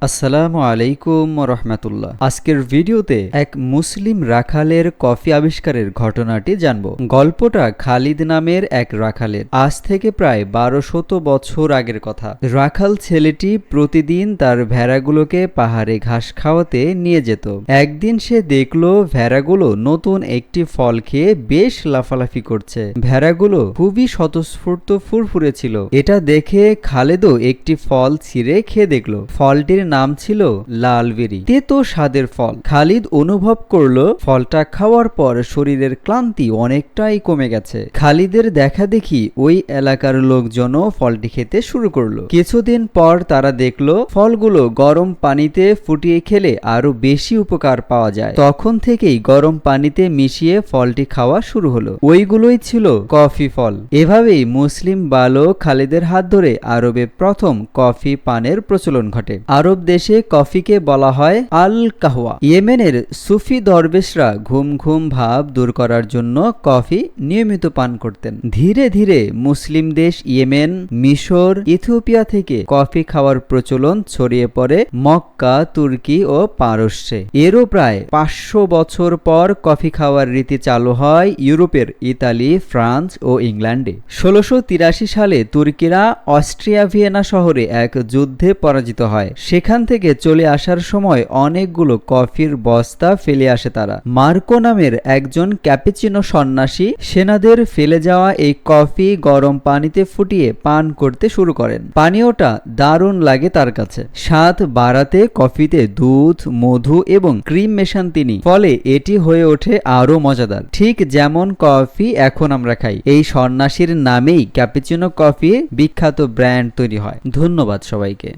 আসসালামু আলাইকুম রহমতুল্লাহ। আজকের ভিডিওতে এক মুসলিম রাখালের কফি আবিষ্কারের ঘটনাটি জানব। গল্পটা খালিদ নামের এক রাখালের, আজ থেকে প্রায় 1200 বছর আগের কথা। রাখাল ছেলেটি প্রতিদিন তার ভেড়াগুলোকে পাহাড়ে ঘাস খাওয়াতে নিয়ে যেত। একদিন সে দেখল ভেড়াগুলো নতুন একটি ফল খেয়ে বেশ লাফালাফি করছে। ভেড়াগুলো খুবই স্বতঃস্ফূর্ত ফুরফুরে ছিল। এটা দেখে খালেদও একটি ফল ছিঁড়ে খেয়ে দেখল। ফলটির নাম ছিল লালবেরি, তেতো স্বাদের ফল। খালিদ অনুভব করলো ফলটা খাওয়ার পর শরীরের ক্লান্তি অনেকটাই কমে গেছে। খালিদের দেখা দেখি ওই এলাকার লোকজনও ফলটি খেতে শুরু করলো। কিছুদিন পর তারা দেখলো ফলগুলো গরম পানিতে ফুটিয়ে খেলে আরো বেশি উপকার পাওয়া যায়। তখন থেকেই গরম পানিতে মিশিয়ে ফলটি খাওয়া শুরু হলো। ওইগুলোই ছিল কফি ফল। এভাবেই মুসলিম বালক খালিদের হাত ধরে আরবে প্রথম কফি পানের প্রচলন ঘটে। আরব দেশে কফিকে বলা হয় আল কাহওয়া। ইয়েমেনের সুফি দরবেশরা ঘুম ঘুম ভাব দূর করার জন্য কফি নিয়মিত পান করতেন। ধীরে ধীরে মুসলিম দেশ ইয়েমেন, মিশর, ইথিওপিয়া থেকে কফি খাওয়ার প্রচলন ছড়িয়ে পড়ে মক্কা, তুর্কি ও পারস্যে। এরও প্রায় 500 বছর পর কফি খাওয়ার রীতি চালু হয় ইউরোপের ইতালি, ফ্রান্স ও ইংল্যান্ডে। 1683 সালে তুর্কিরা অস্ট্রিয়া ভিয়েনা শহরে এক যুদ্ধে পরাজিত হয়। সেখান থেকে চলে আসার সময় অনেকগুলো কফির বস্তা ফেলে আসে তারা। মার্কো নামের একজন ক্যাপুচিনো সন্ন্যাসী সেনাদের ফেলে যাওয়া এই কফি গরম পানিতে ফুটিয়ে পান করতে শুরু করেন। পানীয়টা দারুণ লাগে তার কাছে। স্বাদ বাড়াতে কফিতে দুধ, মধু এবং ক্রিম মেশান তিনি। ফলে এটি হয়ে ওঠে আরো মজাদার, ঠিক যেমন কফি এখন আমরা খাই। এই সন্ন্যাসীর নামেই ক্যাপুচিনো কফি বিখ্যাত ব্র্যান্ড তৈরি হয়। ধন্যবাদ সবাইকে।